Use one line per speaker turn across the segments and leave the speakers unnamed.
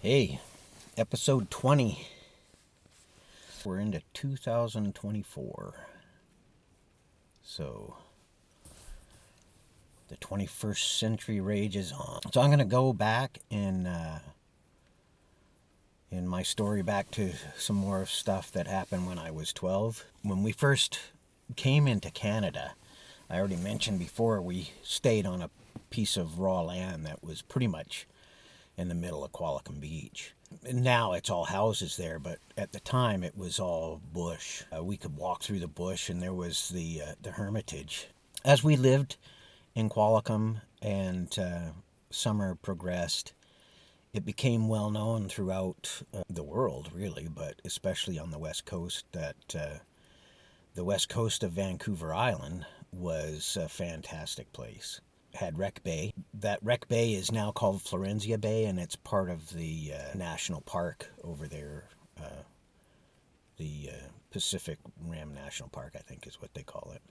Hey, episode 20. We're into 2024. So, the 21st century rages on. So, I'm going to go back in my story back to some more stuff that happened when I was 12. When we first came into Canada, I already mentioned before, we stayed on a piece of raw land that was pretty much in the middle of Qualicum Beach. Now it's all houses there, but at the time it was all bush. We could walk through the bush, and there was the Hermitage. As we lived in Qualicum and summer progressed, it became well known throughout the world, really, but especially on the West Coast, that the west coast of Vancouver Island was a fantastic place. Had Wreck Bay. That Wreck Bay is now called Florencia Bay, and it's part of the national park over there. The Pacific Rim National Park, I think is what they call it.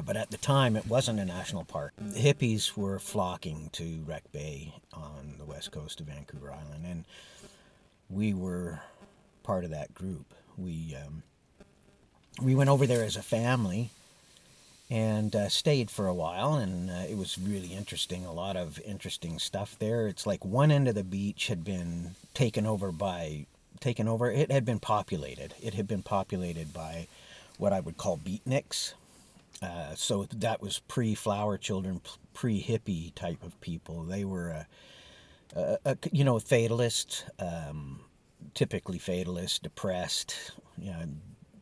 But at the time, it wasn't a national park. The hippies were flocking to Wreck Bay on the west coast of Vancouver Island, and we were part of that group. We went over there as a family and stayed for a while, and it was really interesting. A lot of interesting stuff there. It's like one end of the beach had been taken over. It had been populated. It had been populated by what I would call Beatniks. So that was pre-flower children, pre-hippie type of people. They were fatalist, typically fatalist, depressed,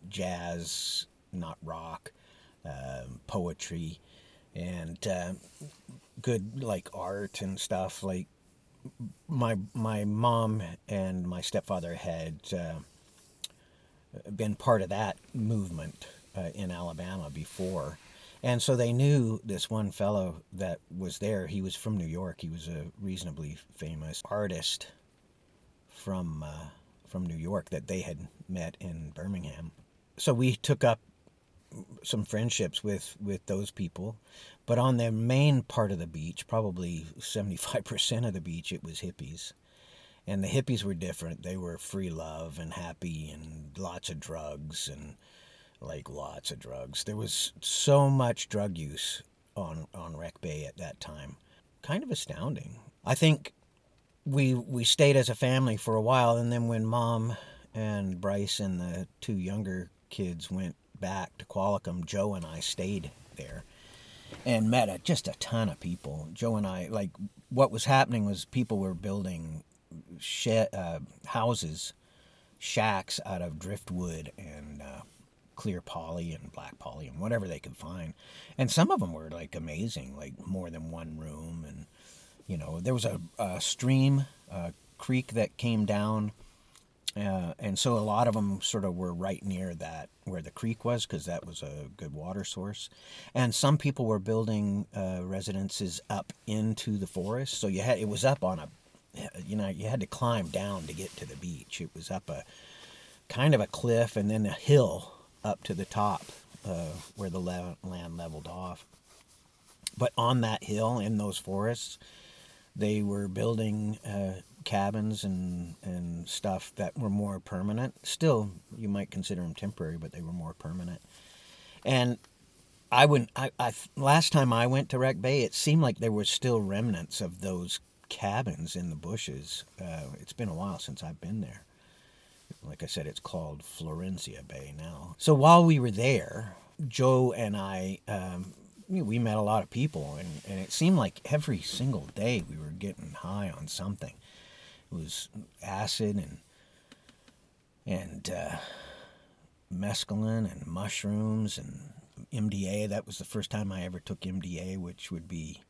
jazz, not rock. Poetry and good like art and stuff. Like my mom and my stepfather had been part of that movement in Alabama before, and so they knew this one fellow that was there. He was from New York. He was a reasonably famous artist from New York that they had met in Birmingham. So we took up some friendships with those people, but on the main part of the beach, probably 75% of the beach, it was hippies. And the hippies were different. They were free love and happy and lots of drugs and lots of drugs. There was so much drug use on Wreck Bay at that time. Kind of astounding. I think we stayed as a family for a while, and then when Mom and Bryce and the two younger kids went back to Qualicum, Joe and I stayed there and met just a ton of people. Joe and I, what was happening was people were building houses, shacks out of driftwood and clear poly and black poly and whatever they could find. And some of them were amazing, more than one room. And there was a stream, a creek that came down. And so a lot of them sort of were right near that, where the creek was, because that was a good water source. And some people were building residences up into the forest. So it was up on you had to climb down to get to the beach. It was up a kind of a cliff and then a hill up to the top where the land leveled off. But on that hill in those forests, they were building cabins and stuff that were more permanent. Still, you might consider them temporary, but they were more permanent. And last time I went to Wreck Bay, it seemed like there were still remnants of those cabins in the bushes. It's been a while since I've been there. Like I said, it's called Florencia Bay now. So while we were there, Joe and I, we met a lot of people, and it seemed like every single day we were getting high on something. It was acid and mescaline and mushrooms and MDA. That was the first time I ever took MDA, which would be,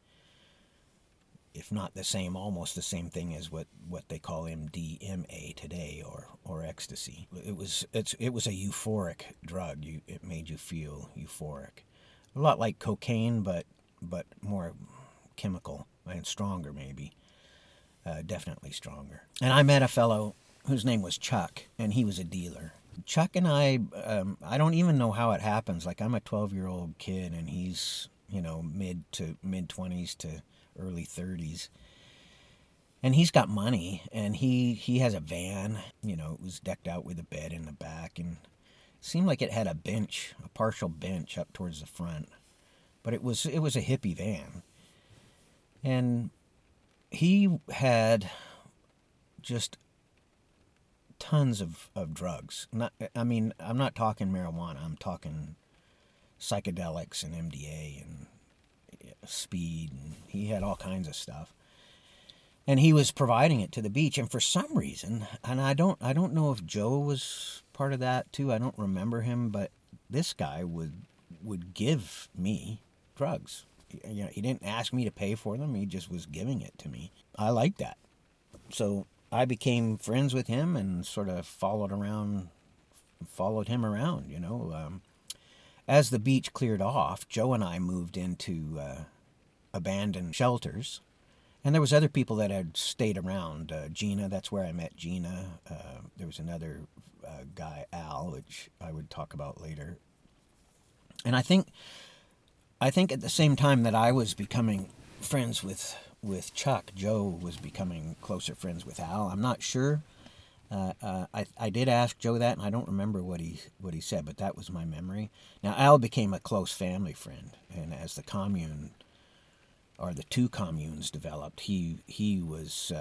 if not the same, almost the same thing as what they call MDMA today, or ecstasy. It was a euphoric drug. It made you feel euphoric. A lot like cocaine, but more chemical and stronger, maybe. Definitely stronger. And I met a fellow whose name was Chuck, and he was a dealer. Chuck and I don't even know how it happens. I'm a 12-year-old kid, and he's, mid 20s to early 30s. And he's got money, and he has a van. It was decked out with a bed in the back, and it seemed like it had a bench, a partial bench up towards the front. But it was a hippie van, and he had just tons of drugs. I'm not talking marijuana. I'm talking psychedelics and MDA and speed, and he had all kinds of stuff. And he was providing it to the beach, and for some reason, and I don't know if Joe was part of that too. I don't remember him, but this guy would give me drugs. He didn't ask me to pay for them. He just was giving it to me. I liked that. So I became friends with him and sort of followed him around. As the beach cleared off, Joe and I moved into abandoned shelters. And there was other people that had stayed around. Gina, that's where I met Gina. There was another guy, Al, which I would talk about later. And I think at the same time that I was becoming friends with Chuck, Joe was becoming closer friends with Al. I'm not sure. I did ask Joe that, and I don't remember what he said, but that was my memory. Now, Al became a close family friend, and as the commune, or the two communes, developed, he was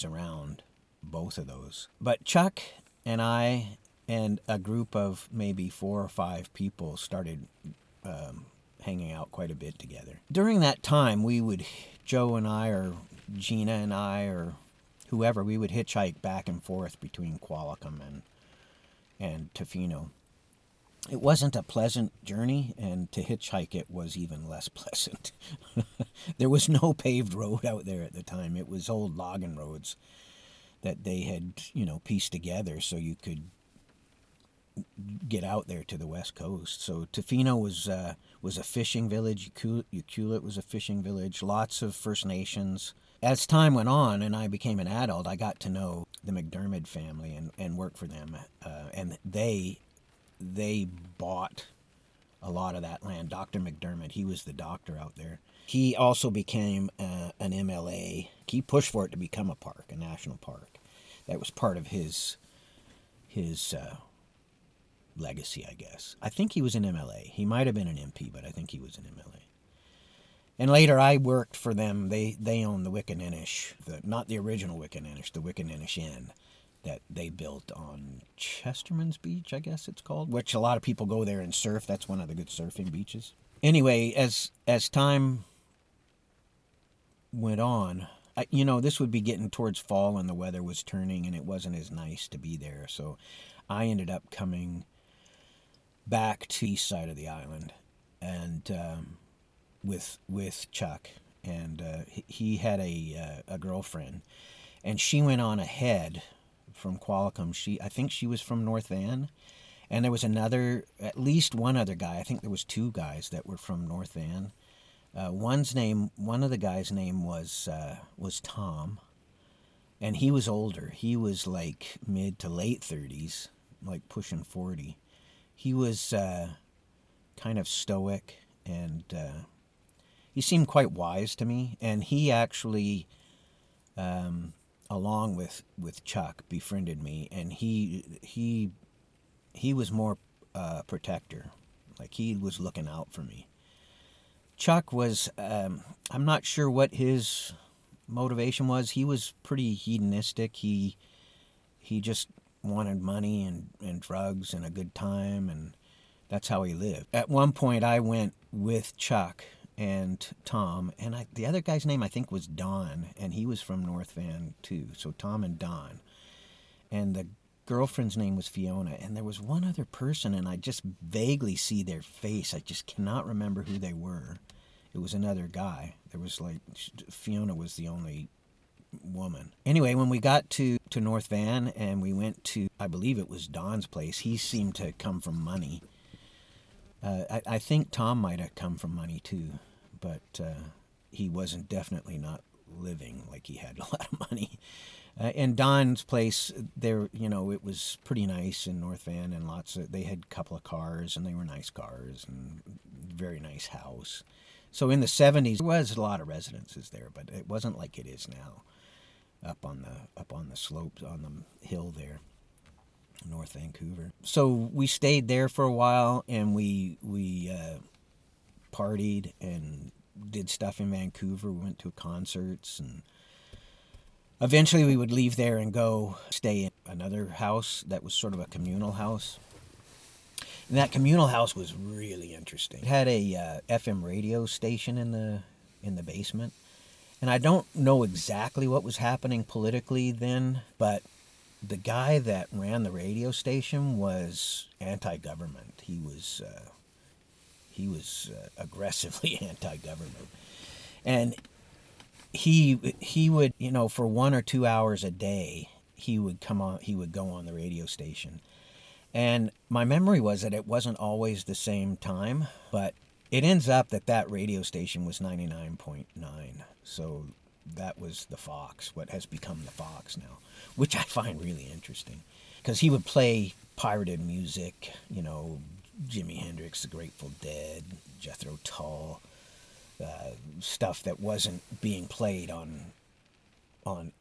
around both of those. But Chuck and I and a group of maybe 4 or 5 people started hanging out quite a bit together. During that time, Joe and I, or Gina and I, or whoever, we would hitchhike back and forth between Qualicum and Tofino. It wasn't a pleasant journey, and to hitchhike it was even less pleasant. There was no paved road out there at the time. It was old logging roads that they had, pieced together so you could get out there to the west coast. So Tofino was a fishing village. Ucluelet was a fishing village. Lots of First Nations. As time went on and I became an adult, I got to know the McDermott family and work for them. And they bought a lot of that land. Dr. McDermott, he was the doctor out there. He also became an MLA. He pushed for it to become a national park. That was part of his legacy, I guess. I think he was an MLA. He might have been an MP, but I think he was an MLA. And later I worked for them. They owned the Wickaninnish, not the original Wickaninnish, the Wickaninnish Inn that they built on Chesterman's Beach, I guess it's called, which a lot of people go there and surf. That's one of the good surfing beaches. Anyway, as time went on, this would be getting towards fall and the weather was turning and it wasn't as nice to be there. So I ended up coming back to the east side of the island and with Chuck. And he had a girlfriend, and she went on ahead from Qualicum. I think she was from North Van, and there was at least one other guy. I think there was 2 guys that were from North Van. One of the guys' name was Tom, and he was older. He was like mid to late 30s, like pushing 40. He was kind of stoic, and he seemed quite wise to me. And he actually, along with Chuck, befriended me, and he was more protector, like he was looking out for me. Chuck was, I'm not sure what his motivation was. He was pretty hedonistic. He just wanted money and drugs and a good time, and that's how he lived. At one point, I went with Chuck and Tom, and the other guy's name I think was Don, and he was from North Van too. So Tom and Don, and the girlfriend's name was Fiona, and there was one other person, and I just vaguely see their face. I just cannot remember who they were. It was another guy. There was Fiona was the only woman. Anyway, when we got to North Van and we went to, I believe it was Don's place, he seemed to come from money. I think Tom might have come from money too, but he wasn't definitely not living like he had a lot of money. And Don's place, there, it was pretty nice in North Van, and they had a couple of cars, and they were nice cars, and very nice house. So in the 70s, there was a lot of residences there, but it wasn't like it is now. up on the slopes on the hill there, North Vancouver. So we stayed there for a while, and we partied and did stuff in Vancouver. We went to concerts, and eventually we would leave there and go stay in another house that was sort of a communal house. And that communal house was really interesting. It had a FM radio station in the basement. And I don't know exactly what was happening politically then, but the guy that ran the radio station was anti-government. He was aggressively anti-government, and he would, for 1 or 2 hours a day, he would go on the radio station. And my memory was that it wasn't always the same time, but it ends up that radio station was 99.9. So that was the Fox, what has become the Fox now, which I find really interesting. Because he would play pirated music, Jimi Hendrix, the Grateful Dead, Jethro Tull, stuff that wasn't being played on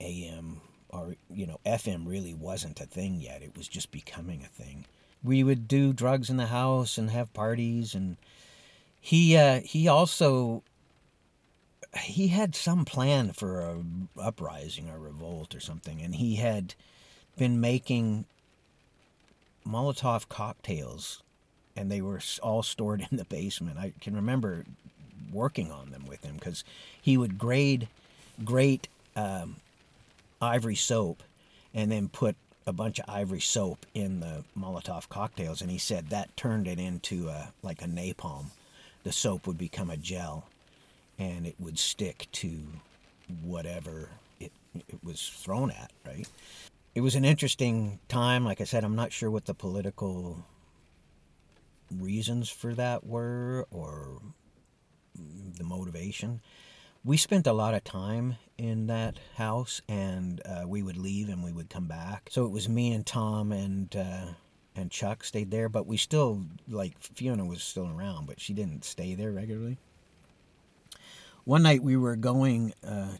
AM, or FM really wasn't a thing yet. It was just becoming a thing. We would do drugs in the house and have parties, and he had some plan for a uprising or revolt or something, and he had been making Molotov cocktails, and they were all stored in the basement. I can remember working on them with him, because he would grate ivory soap and then put a bunch of ivory soap in the Molotov cocktails, and he said that turned it into like a napalm. The soap would become a gel, and it would stick to whatever it was thrown at, right? It was an interesting time. Like I said, I'm not sure what the political reasons for that were, or the motivation. We spent a lot of time in that house, and we would leave and we would come back. So it was me and Tom and Chuck stayed there, but we still, Fiona was still around, but she didn't stay there regularly. One night we were going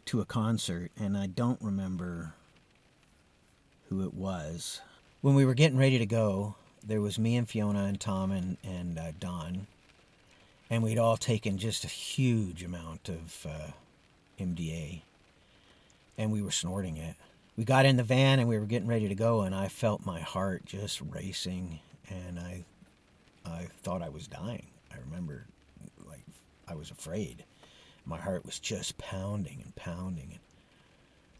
to a concert, and I don't remember who it was. When we were getting ready to go, there was me and Fiona and Tom and Don, and we'd all taken just a huge amount of MDA, and we were snorting it. We got in the van and we were getting ready to go, and I felt my heart just racing, and I thought I was dying. I remember, I was afraid. My heart was just pounding and pounding.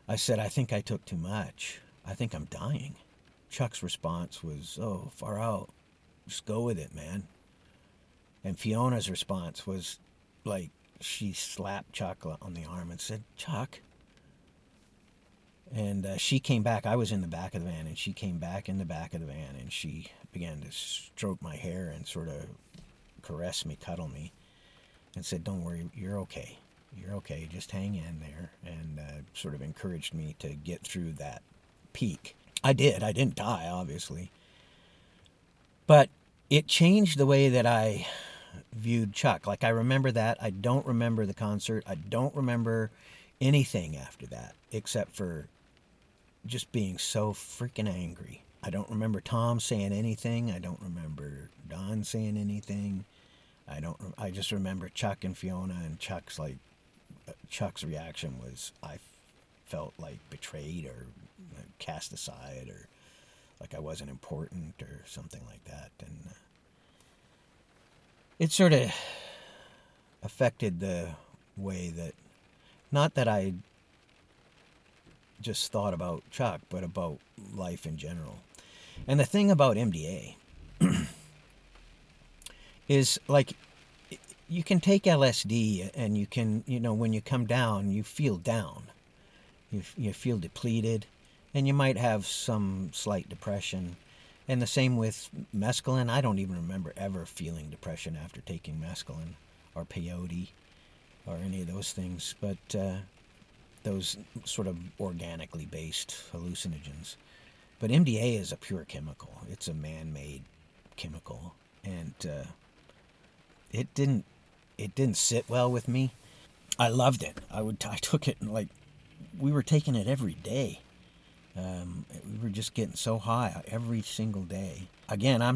I said, I think I took too much. I think I'm dying. Chuck's response was, oh, far out. Just go with it, man. And Fiona's response was, she slapped Chuck on the arm and said, Chuck. And she came back. I was in the back of the van, and she came back in the back of the van, and she began to stroke my hair and sort of caress me, cuddle me, and said, don't worry, you're okay. You're okay. Just hang in there, and sort of encouraged me to get through that peak. I did. I didn't die, obviously. But it changed the way that I viewed Chuck. I remember that. I don't remember the concert. I don't remember anything after that, except for just being so freaking angry. I don't remember Tom saying anything. I don't remember Don saying anything. I just remember Chuck and Fiona, and Chuck's reaction was, I felt betrayed or cast aside, or I wasn't important or something like that. And it sort of affected the way that, not that I just thought about Chuck, but about life in general. And the thing about MDA is, you can take LSD and you can, when you come down, you feel down. You feel depleted, and you might have some slight depression. And the same with mescaline. I don't even remember ever feeling depression after taking mescaline or peyote or any of those things, but those sort of organically based hallucinogens. But MDA is a pure chemical. It's a man-made chemical, and it didn't sit well with me. I loved it. I took it we were taking it every day. We were just getting so high every single day. Again, I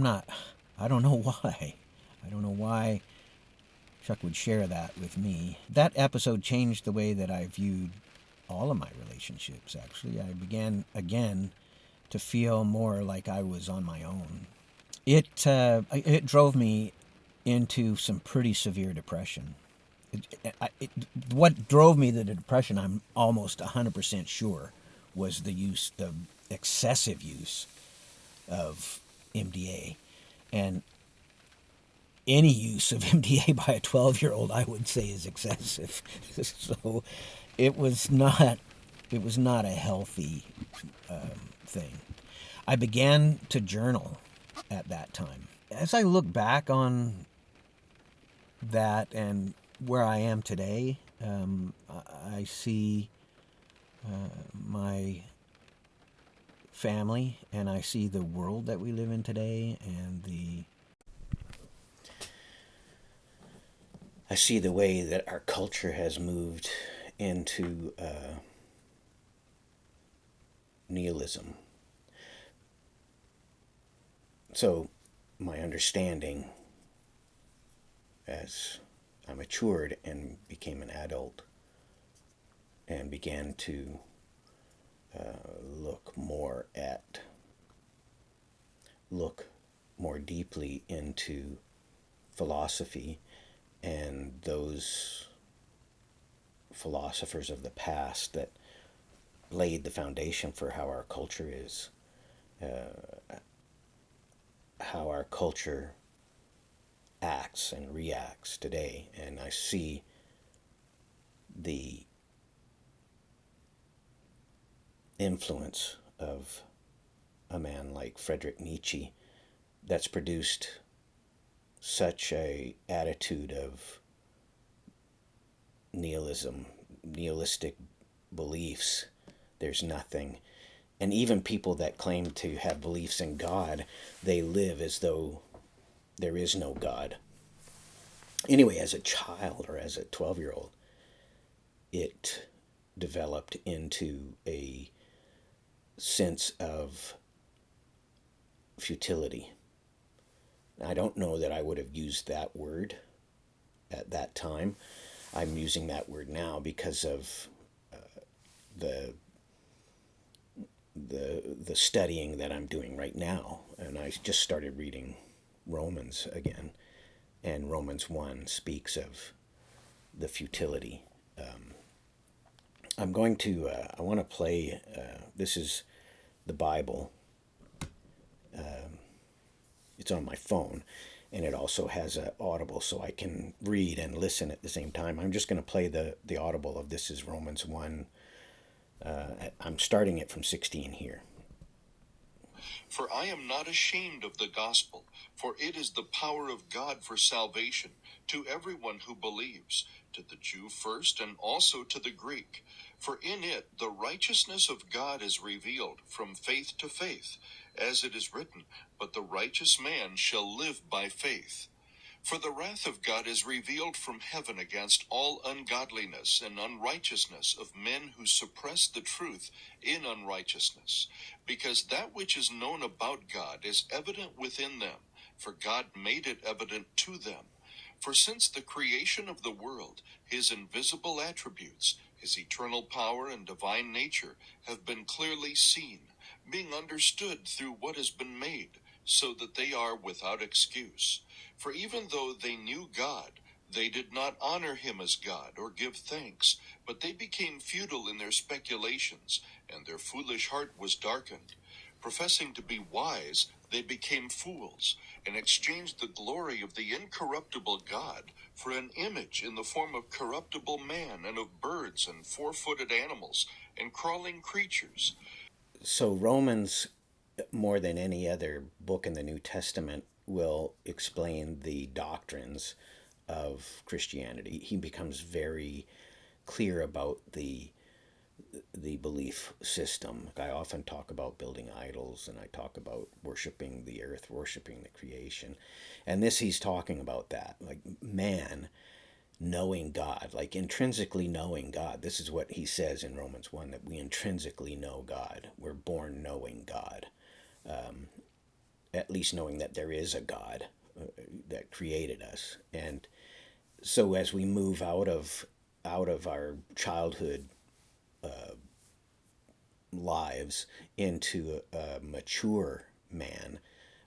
don't know why. I don't know why Chuck would share that with me. That episode changed the way that I viewed all of my relationships, actually. I began, again, to feel more like I was on my own. It drove me into some pretty severe depression. What drove me to the depression, I'm almost 100% sure, was the excessive use of MDA. And any use of MDA by a 12-year-old, I would say, is excessive. So it was not a healthy thing. I began to journal at that time. As I look back on that and where I am today, I see my family, and I see the world that we live in today, and I see the way that our culture has moved into nihilism. So my understanding, as I matured and became an adult and began to look more deeply into philosophy and those philosophers of the past that laid the foundation for how our culture is, how our culture acts and reacts today. And I see the influence of a man like Friedrich Nietzsche that's produced such a attitude of nihilistic beliefs. There's nothing. And even people that claim to have beliefs in God, they live as though there is no God. Anyway, as a child or as a 12-year-old, it developed into a sense of futility. I don't know that I would have used that word at that time. I'm using that word now because of the studying that I'm doing right now. And I just started reading Romans again, and Romans 1 speaks of the futility. I want to play, this is the Bible. It's on my phone, and it also has an audible so I can read and listen at the same time. I'm just going to play the audible of this is Romans 1. I'm starting it from 16 here.
For I am not ashamed of the gospel, for it is the power of God for salvation to everyone who believes, to the Jew first and also to the Greek. For in it the righteousness of God is revealed from faith to faith, as it is written, but the righteous man shall live by faith. For the wrath of God is revealed from heaven against all ungodliness and unrighteousness of men who suppress the truth in unrighteousness, because that which is known about God is evident within them, for God made it evident to them. For since the creation of the world, his invisible attributes, his eternal power and divine nature, have been clearly seen, being understood through what has been made, so that they are without excuse. For even though they knew God, they did not honor him as God or give thanks, but they became futile in their speculations, and their foolish heart was darkened. Professing to be wise, they became fools, and exchanged the glory of the incorruptible God for an image in the form of corruptible man, and of birds and four-footed animals, and crawling creatures.
So Romans, more than any other book in the New Testament, will explain the doctrines of Christianity. He becomes very clear about the belief system. I often talk about building idols, and I talk about worshiping the earth, worshiping the creation. And this, he's talking about that. Like, man knowing God, like intrinsically knowing God. This is what he says in Romans 1, that we intrinsically know God. We're born knowing God, at least knowing that there is a God that created us. And so as we move out of our childhood lives into a mature man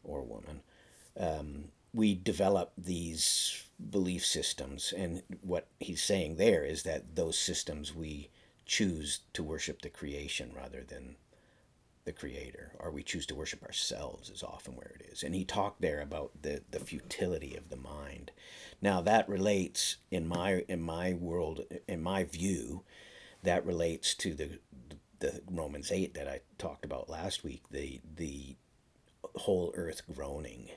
or woman, we develop these belief systems. And what he's saying there is that those systems, we choose to worship the creation rather than the creator, or we choose to worship ourselves is often where it is. And he talked there about the futility of the mind. Now that relates in my world, in my view, that relates to the Romans 8 that I talked about last week, the whole earth groaning.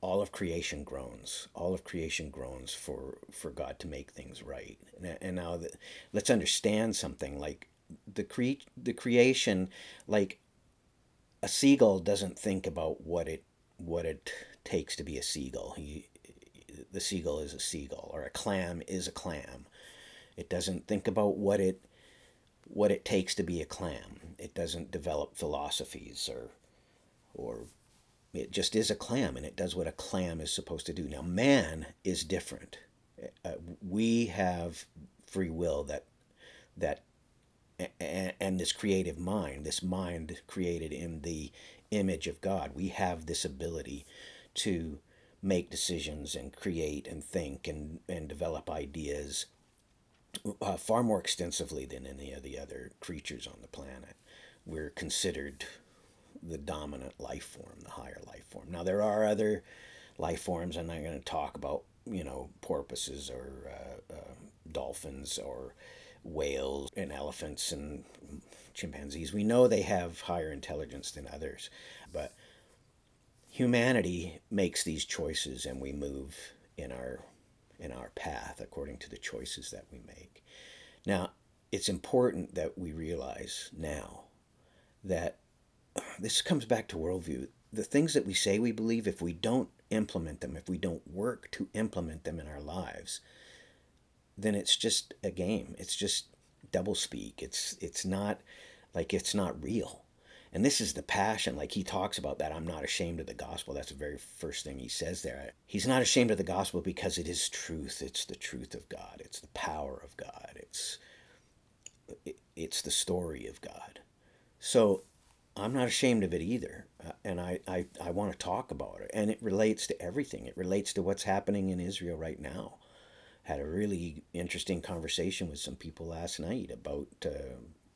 All of creation groans. All of creation groans for God to make things right. And now let's understand something. Like the creation, like a seagull doesn't think about what it takes to be a seagull. The seagull is a seagull, or a clam is a clam. It doesn't think about what it takes to be a clam. It doesn't develop philosophies, or it just is a clam, and it does what a clam is supposed to do. Now, man is different. We have free will that and this creative mind, this mind created in the image of God. We have this ability to make decisions and create and think and develop ideas far more extensively than any of the other creatures on the planet. We're considered the dominant life form, the higher life form. Now, there are other life forms. I'm not going to talk about, porpoises or dolphins or whales and elephants and chimpanzees. We know they have higher intelligence than others, but humanity makes these choices, and we move in our path according to the choices that we make. Now, it's important that we realize now that this comes back to worldview. The things that we say we believe, if we don't implement them, if we don't work to implement them in our lives, then it's just a game. It's just doublespeak. It's not real. And this is the passion. Like he talks about that. I'm not ashamed of the gospel. That's the very first thing he says there. He's not ashamed of the gospel because it is truth. It's the truth of God. It's the power of God. It's the story of God. So I'm not ashamed of it either. And I want to talk about it. And it relates to everything. It relates to what's happening in Israel right now. Had a really interesting conversation with some people last night about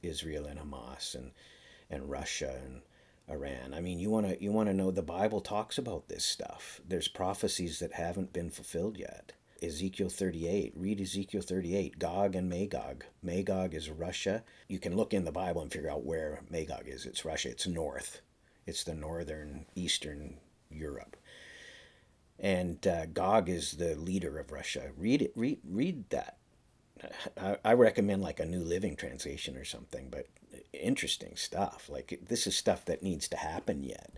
Israel and Hamas and Russia and Iran. I mean, you want to know, the Bible talks about this stuff. There's prophecies that haven't been fulfilled yet. Ezekiel 38. Read Ezekiel 38. Gog and Magog. Magog is Russia. You can look in the Bible and figure out where Magog is. It's Russia. It's north. It's the northern, eastern Europe. And Gog is the leader of Russia. Read it. Read that. I recommend like a New Living Translation or something, but interesting stuff. Like this is stuff that needs to happen yet.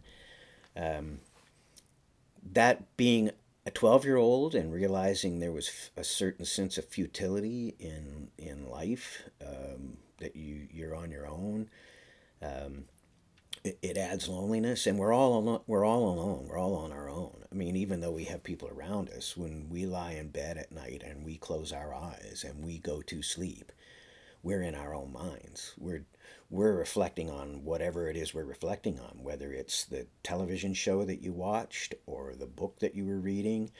That being a 12-year-old and realizing there was a certain sense of futility in life, that you're on your own. It adds loneliness, and we're all alone. We're all alone. We're all on our own. I mean, even though we have people around us, when we lie in bed at night and we close our eyes and we go to sleep, we're in our own minds. We're reflecting on whatever it is we're reflecting on, whether it's the television show that you watched, or the book that you were reading,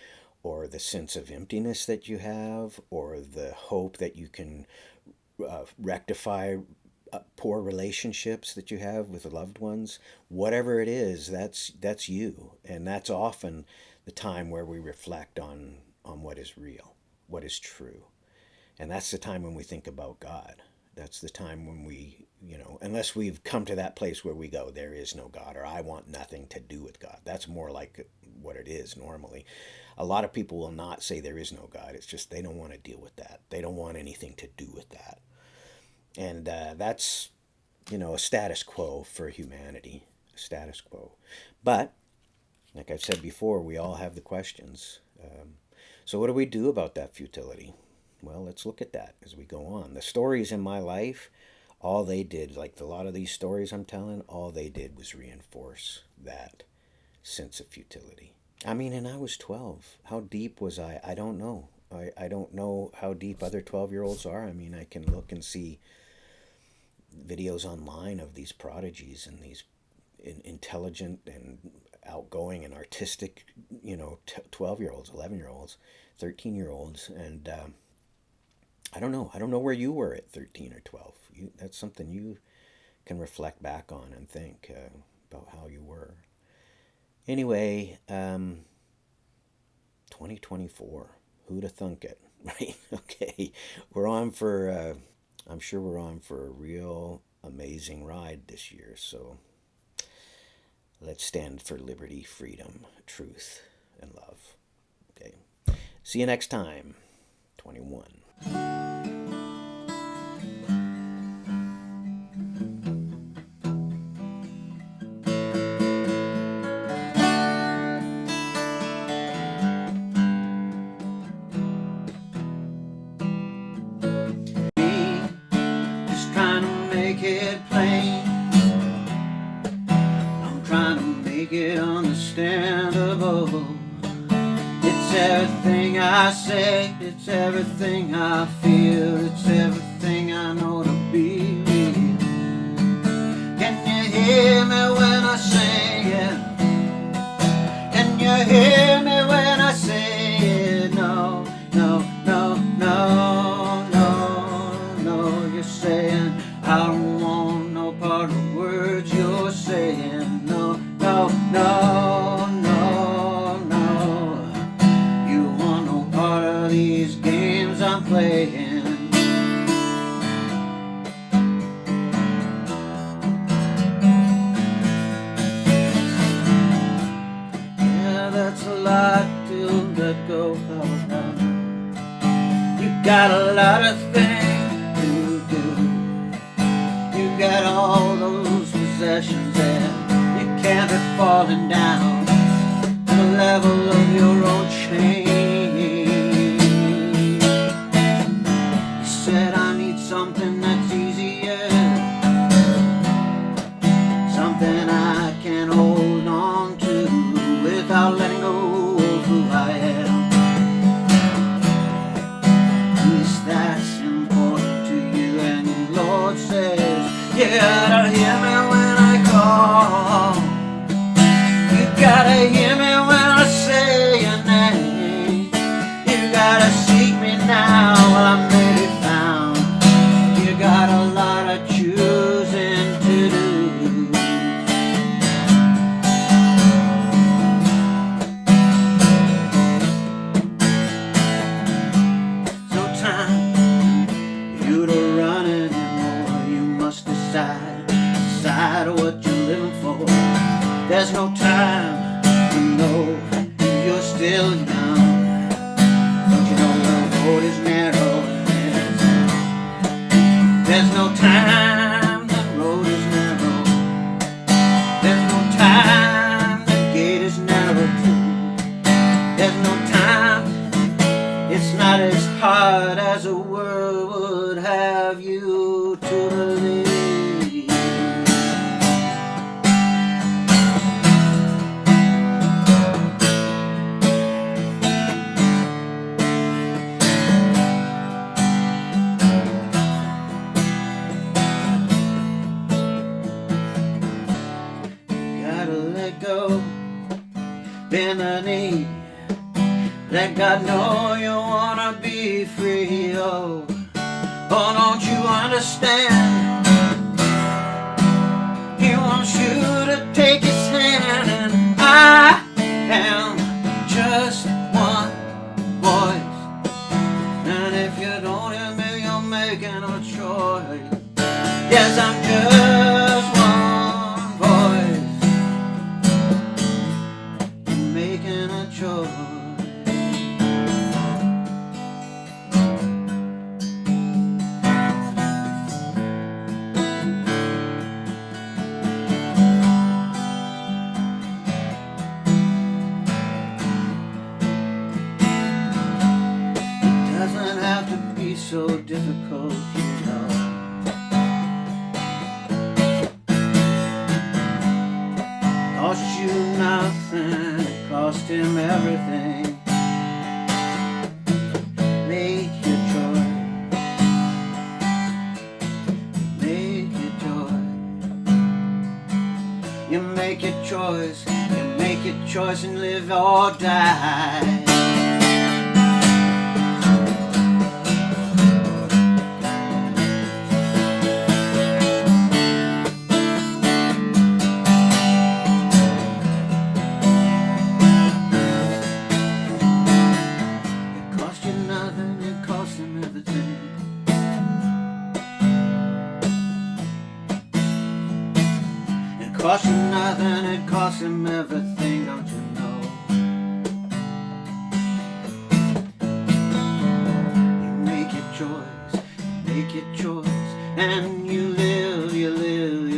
or the sense of emptiness that you have, or the hope that you can rectify poor relationships that you have with loved ones. Whatever it is, that's you. And that's often the time where we reflect on what is real, what is true. And that's the time when we think about God. That's the time when we, unless we've come to that place where we go, there is no God, or I want nothing to do with God. That's more like what it is normally. A lot of people will not say there is no God. It's just they don't want to deal with that. They don't want anything to do with that. And that's, a status quo for humanity, a status quo. But, like I've said before, we all have the questions. So what do we do about that futility? Well, let's look at that as we go on. The stories in my life, all they did, like a lot of these stories I'm telling, all they did was reinforce that sense of futility. I mean, and I was 12. How deep was I? I don't know. I don't know how deep other 12-year-olds are. I mean, I can look and see videos online of these prodigies and these intelligent and outgoing and artistic, 12-year-olds, 11-year-olds, 13-year-olds. And I don't know. I don't know where you were at 13 or 12. That's something you can reflect back on and think about how you were. Anyway, 2024. Who'd have thunk it, right? Okay, we're on for, I'm sure we're on for a real amazing ride this year. So let's stand for liberty, freedom, truth, and love. Okay, see you next time, 21. Make it plain. I'm trying to make it understandable. It's everything I say, it's everything I feel, it's everything I know to be real. Can you hear me when I sing it? Can you hear me when I say it? No, no, no, no, no, no. You're saying I don't want no part of words you're saying. No, no, no, no, no. You want no part of these games I'm playing. Yeah, that's a lot to let go of. You got a lot of things to do. You got all those possessions and you can't be falling down to the level of your own change. You said I need something that's easier, something I can hold on to without letting go of who I am. At least that's important to you, and the Lord says you gotta hear me when I call. You gotta hear me when I say your name. You gotta seek me now while I may be found. You got a lot of choosing to do. No time for you to run anymore. You must decide what you're living for. There's no time to know you're still young. Don't you know the road is narrow? There's no time, the road is narrow. There's no time, the gate is narrow too. There's no time, it's not as hard as the world would have you to believe. Go, bend the knee, let God know you wanna be free. Oh, don't you understand? He wants you to take his hand, and I am just one voice. And if you don't hear me, you're making a choice. Yes, I'm just one voice. Making a choice. cost him everything. Make your choice. Make your choice. You make your choice. You make your choice and live or die. Cost you nothing, it cost him everything, don't you know? You make your choice, and you live, you live, you